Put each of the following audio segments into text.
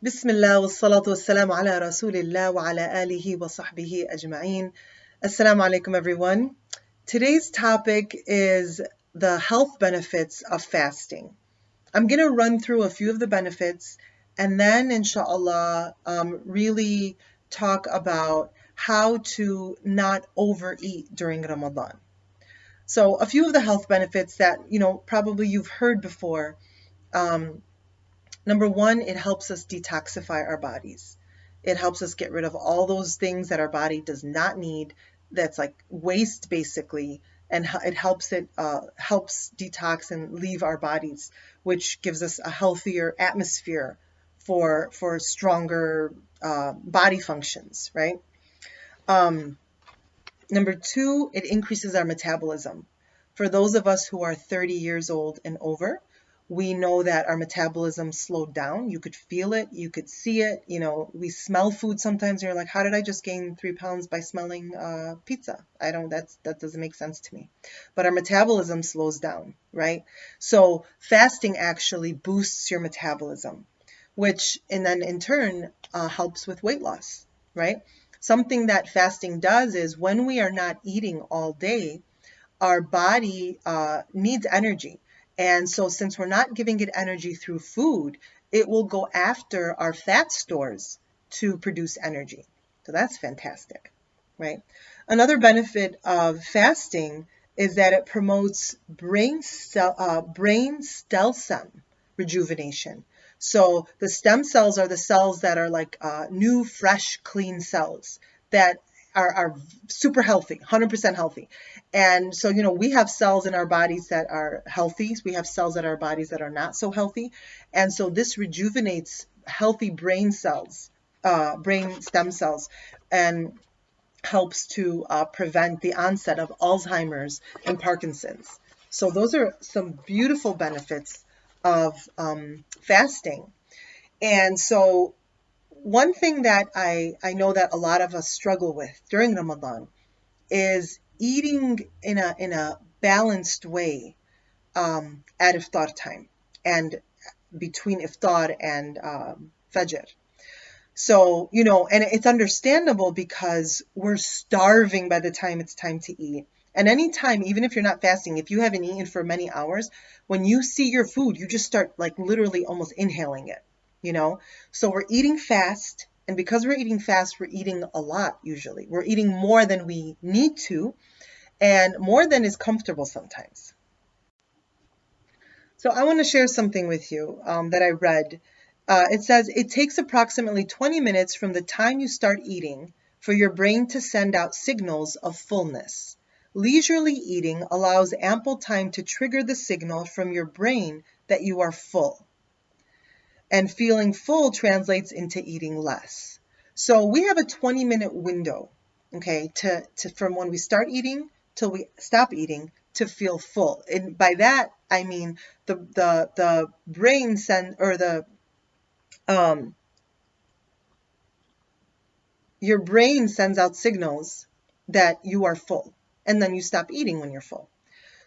Bismillah wa salatu wa salam ala rasulillah wa ala alihi wa sahbihi ajma'een. Assalamu alaikum everyone. Today's topic is the health benefits of fasting. I'm going to run through a few of the benefits and then inshallah really talk about how to not overeat during Ramadan. So a few of the health benefits that, probably you've heard before. Um, Number one, it helps us detoxify our bodies. It helps us get rid of all those things that our body does not need, that's like waste basically, and it helps detox and leave our bodies, which gives us a healthier atmosphere for stronger body functions, right? Um, Number two, it increases our metabolism. For those of us who are 30 years old and over, we know that our metabolism slowed down. You could feel it, you could see it. We smell food sometimes, and you're like, how did I just gain 3 pounds by smelling pizza? That doesn't make sense to me. But our metabolism slows down, right? So fasting actually boosts your metabolism, which and then in turn helps with weight loss, right? Something that fasting does is when we are not eating all day, our body needs energy. And so, since we're not giving it energy through food, it will go after our fat stores to produce energy. So, that's fantastic, right? Another benefit of fasting is that it promotes brain stem cell rejuvenation. So the stem cells are the cells that are like new, fresh, clean cells that are super healthy, 100% healthy. And so, we have cells in our bodies that are healthy. We have cells in our bodies that are not so healthy. And so this rejuvenates healthy brain cells, brain stem cells, and helps to prevent the onset of Alzheimer's and Parkinson's. So those are some beautiful benefits of fasting. And so one thing that I know that a lot of us struggle with during Ramadan is eating in a balanced way at iftar time and between iftar and fajr. So, and it's understandable because we're starving by the time it's time to eat. And anytime, even if you're not fasting, if you haven't eaten for many hours, when you see your food, you just start like literally almost inhaling it. So we're eating fast. And because we're eating fast, we're eating a lot usually. We're eating more than we need to and more than is comfortable sometimes. So I want to share something with you that I read. It says it takes approximately 20 minutes from the time you start eating for your brain to send out signals of fullness. Leisurely eating allows ample time to trigger the signal from your brain that you are full. And feeling full translates into eating less. So we have a 20-minute window, okay, to from when we start eating till we stop eating to feel full. And by that I mean the brain send or the your brain sends out signals that you are full, and then you stop eating when you're full.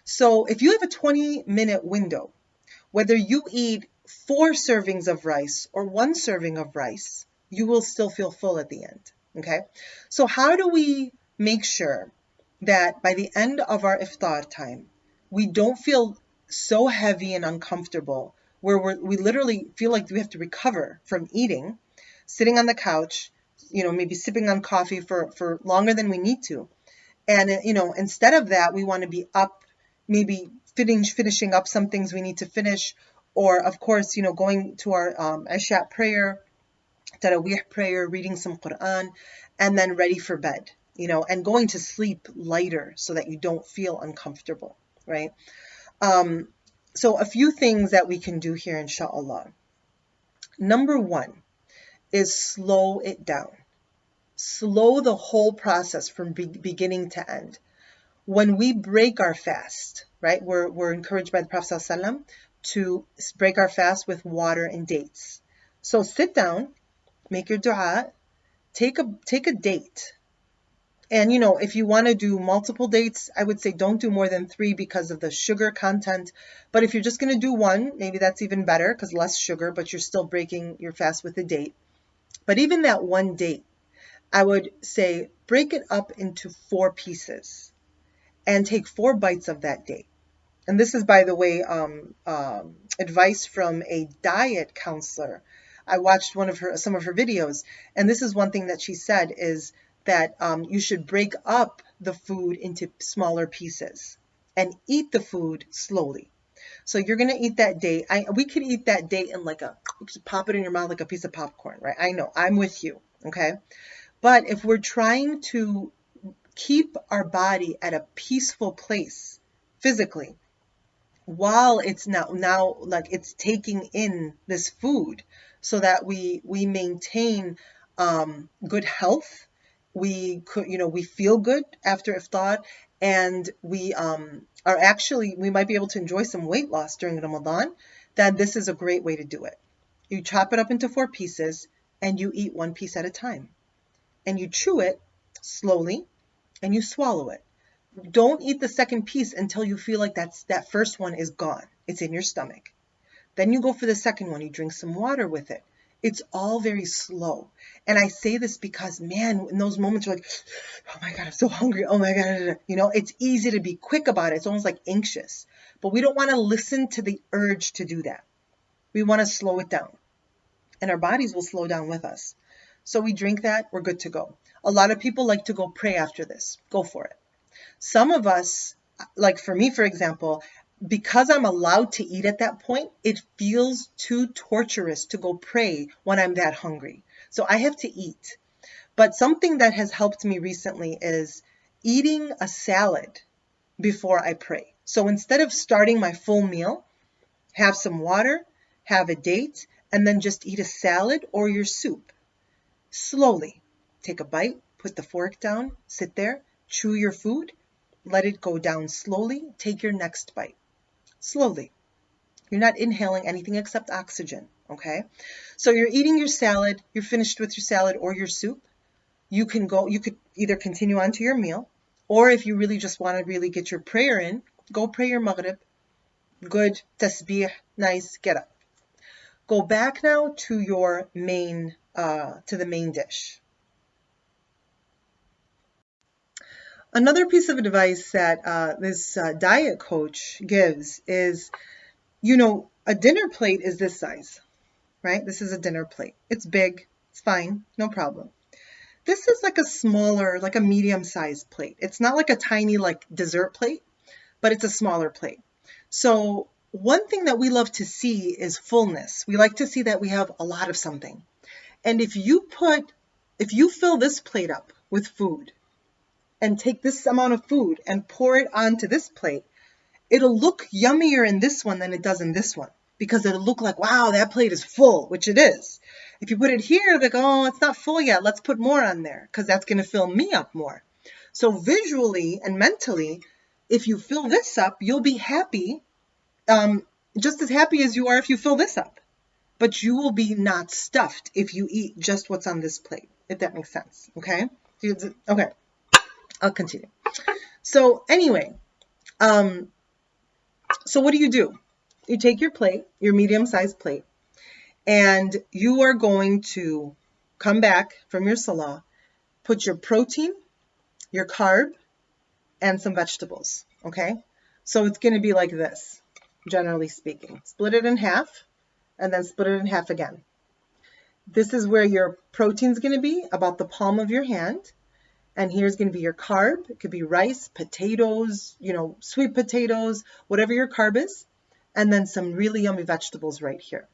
So if you have a 20-minute window, whether you eat 4 servings of rice or 1 serving of rice, you will still feel full at the end. Okay? So how do we make sure that by the end of our iftar time, we don't feel so heavy and uncomfortable where we literally feel like we have to recover from eating, sitting on the couch, maybe sipping on coffee for longer than we need to. And, instead of that, we want to be up, maybe finishing up some things we need to finish, or of course, going to our Isha prayer, Tarawih prayer, reading some Quran, and then ready for bed, and going to sleep lighter so that you don't feel uncomfortable, right? Um, so a few things that we can do here, inshallah. Number one is slow it down. Slow the whole process from beginning to end. When we break our fast, right, we're encouraged by the Prophet ﷺ to break our fast with water and dates. So sit down, make your dua, take a date, And if you want to do multiple dates, I would say don't do more than 3 because of the sugar content. But if you're just going to do one, maybe that's even better because less sugar, but you're still breaking your fast with a date. But even that one date, I would say break it up into 4 pieces and take 4 bites of that date. And this is, by the way, advice from a diet counselor. I watched some of her videos, and this is one thing that she said is that you should break up the food into smaller pieces and eat the food slowly. So you're gonna eat that date. We could eat that date and just pop it in your mouth like a piece of popcorn, right? I know, I'm with you, okay? But if we're trying to keep our body at a peaceful place physically, while it's now like it's taking in this food so that we maintain good health, we feel good after iftar, and we might be able to enjoy some weight loss during Ramadan, then this is a great way to do it. You chop it up into 4 pieces and you eat 1 piece at a time, and you chew it slowly and you swallow it. Don't eat the second piece until you feel like that first one is gone. It's in your stomach. Then you go for the second one. You drink some water with it. It's all very slow. And I say this because, man, in those moments you're like, oh my God, I'm so hungry. Oh my God. It's easy to be quick about it. It's almost like anxious. But we don't want to listen to the urge to do that. We want to slow it down. And our bodies will slow down with us. So we drink that, we're good to go. A lot of people like to go pray after this. Go for it. Some of us, like for me, for example, because I'm allowed to eat at that point, it feels too torturous to go pray when I'm that hungry. So I have to eat. But something that has helped me recently is eating a salad before I pray. So instead of starting my full meal, have some water, have a date, and then just eat a salad or your soup. Slowly. Take a bite, put the fork down, sit there, chew your food, let it go down slowly, take your next bite. Slowly. You're not inhaling anything except oxygen, okay? So you're eating your salad, you're finished with your salad or your soup. You could either continue on to your meal, or if you really just want to really get your prayer in, go pray your maghrib. Good, tasbih, nice, get up. Go back now to your to the main dish. Another piece of advice that this diet coach gives is, a dinner plate is this size, right? This is a dinner plate. It's big, it's fine, no problem. This is like a smaller, like a medium-sized plate. It's not like a tiny like dessert plate, but it's a smaller plate. So one thing that we love to see is fullness. We like to see that we have a lot of something. And if you fill this plate up with food and take this amount of food and pour it onto this plate, it'll look yummier in this one than it does in this one, because it'll look like, wow, that plate is full, which it is. If you put it here, like, oh, it's not full yet, let's put more on there, because that's going to fill me up more. So visually and mentally, if you fill this up, you'll be happy, just as happy as you are if you fill this up. But you will be not stuffed if you eat just what's on this plate, if that makes sense, okay? Okay, I'll continue. So anyway, so what do? You take your plate, your medium-sized plate, and you are going to come back from your salah, put your protein, your carb, and some vegetables, okay? So it's going to be like this, generally speaking. Split it in half, and then split it in half again. This is where your protein's going to be, about the palm of your hand. And here's going to be your carb. It could be rice, potatoes, sweet potatoes, whatever your carb is. And then some really yummy vegetables right here.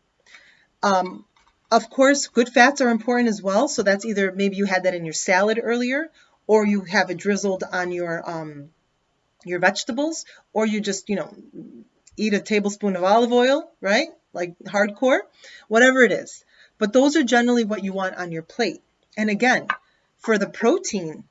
Of course, good fats are important as well. So that's either maybe you had that in your salad earlier, or you have it drizzled on your vegetables, or you just, eat a tablespoon of olive oil, right? Like hardcore, whatever it is. But those are generally what you want on your plate. And again, for the protein,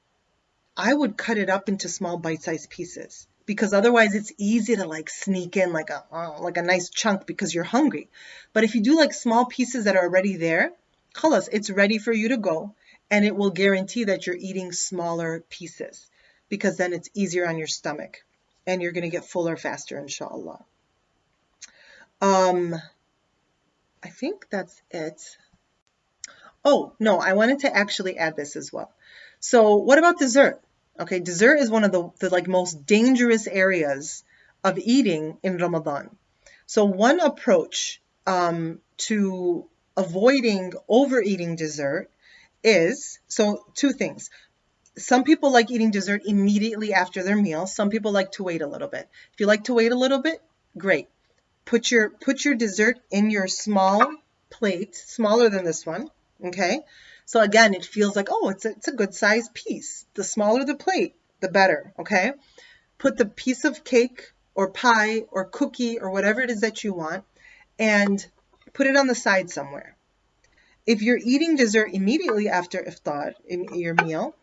I would cut it up into small bite-sized pieces, because otherwise it's easy to like sneak in like a nice chunk because you're hungry. But if you do like small pieces that are already there, khalas, it's ready for you to go. and it will guarantee that you're eating smaller pieces, because then it's easier on your stomach and you're going to get fuller faster, inshallah. I think that's it. Oh, no, I wanted to actually add this as well. So what about dessert? Okay, dessert is one of the like most dangerous areas of eating in Ramadan. So one approach to avoiding overeating dessert is, so two things. Some people like eating dessert immediately after their meal. Some people like to wait a little bit. If you like to wait a little bit, great. Put your dessert in your small plate, smaller than this one, okay? So again, it feels like, oh, it's a good sized piece. The smaller the plate, the better, okay? Put the piece of cake or pie or cookie or whatever it is that you want and put it on the side somewhere. If you're eating dessert immediately after iftar, in your meal,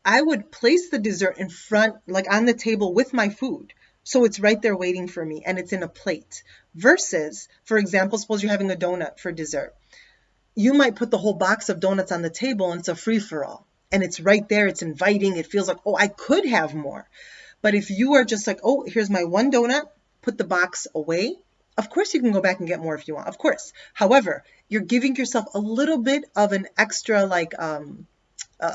I would place the dessert in front, like on the table with my food. So it's right there waiting for me and it's in a plate. Versus, for example, suppose you're having a donut for dessert. You might put the whole box of donuts on the table and it's a free-for-all. And it's right there, it's inviting, it feels like, oh, I could have more. But if you are just like, oh, here's my one donut, put the box away, of course you can go back and get more if you want, of course. However, you're giving yourself a little bit of an extra, like, a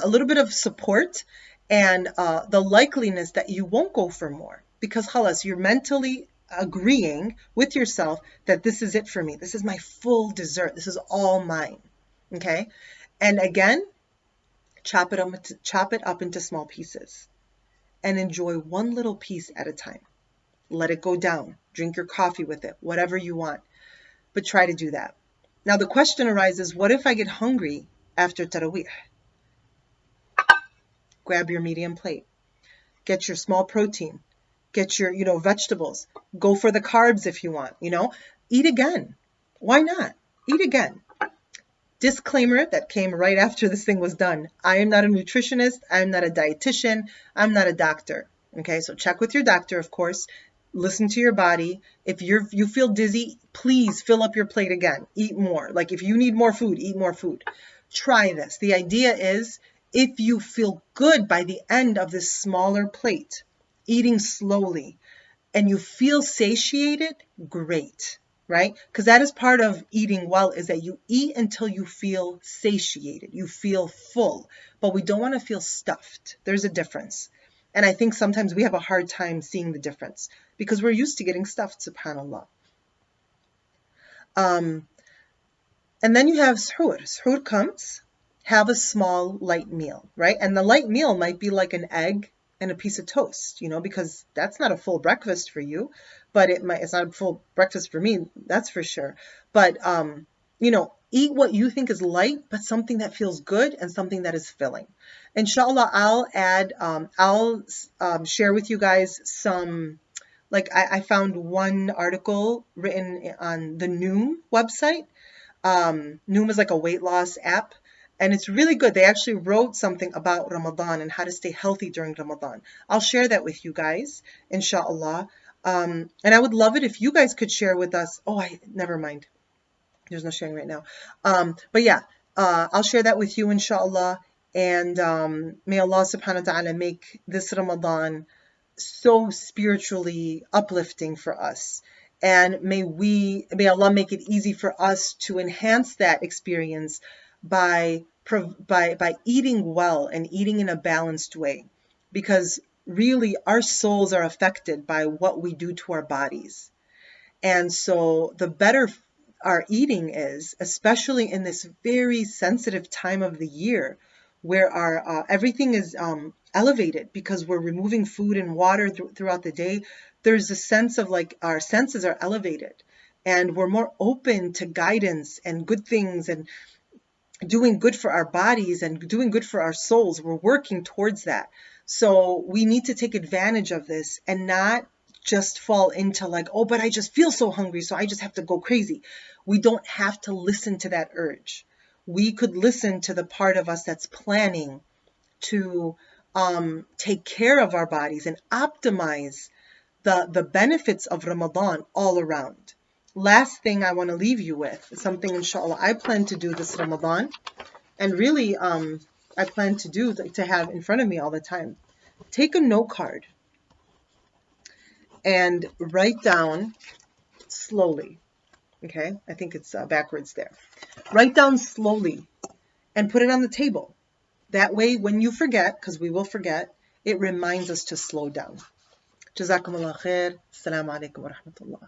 little bit of support and the likeliness that you won't go for more, because halas, you're mentally agreeing with yourself that this is it for me. This is my full dessert. This is all mine. Okay? And again, chop it up into small pieces and enjoy one little piece at a time. Let it go down. Drink your coffee with it, whatever you want. But try to do that. Now the question arises, what if I get hungry after Taraweeh? Grab your medium plate. Get your small protein. Get your, vegetables. Go for the carbs if you want, Eat again. Why not? Eat again. Disclaimer that came right after this thing was done. I am not a nutritionist. I'm not a dietitian. I'm not a doctor. Okay, so check with your doctor, of course. Listen to your body. If you feel dizzy, please fill up your plate again. Eat more. Like if you need more food, eat more food. Try this. The idea is, if you feel good by the end of this smaller plate, eating slowly, and you feel satiated, great, right? Because that is part of eating well, is that you eat until you feel satiated, you feel full, but we don't want to feel stuffed. There's a difference. And I think sometimes we have a hard time seeing the difference because we're used to getting stuffed, subhanAllah. And then you have suhoor. Suhoor comes, have a small light meal, right? And the light meal might be like an egg and a piece of toast, because that's not a full breakfast for you, but it's not a full breakfast for me, that's for sure. But, eat what you think is light, but something that feels good and something that is filling. Inshallah, I'll share with you guys some, like I found one article written on the Noom website. Noom is like a weight loss app. And it's really good. They actually wrote something about Ramadan and how to stay healthy during Ramadan. I'll share that with you guys, inshallah. And I would love it if you guys could share with us. Oh, never mind. There's no sharing right now. But yeah, I'll share that with you, inshallah. And may Allah subhanahu wa ta'ala make this Ramadan so spiritually uplifting for us. And may Allah make it easy for us to enhance that experience by eating well and eating in a balanced way, because really our souls are affected by what we do to our bodies. And so the better our eating is, especially in this very sensitive time of the year where our everything is elevated because we're removing food and water throughout the day, there's a sense of like our senses are elevated and we're more open to guidance and good things and doing good for our bodies and doing good for our souls. We're working towards that. So we need to take advantage of this and not just fall into like, oh, but I just feel so hungry, so I just have to go crazy. We don't have to listen to that urge. We could listen to the part of us that's planning to take care of our bodies and optimize the benefits of Ramadan all around. Last thing I want to leave you with is something, inshallah, I plan to do this Ramadan. and really I plan to have in front of me all the time. Take a note card and write down slowly. Okay, I think it's backwards there. Write down slowly and put it on the table. That way, when you forget, because we will forget, it reminds us to slow down. Jazakumullah khair. Assalamu alaikum wa rahmatullah.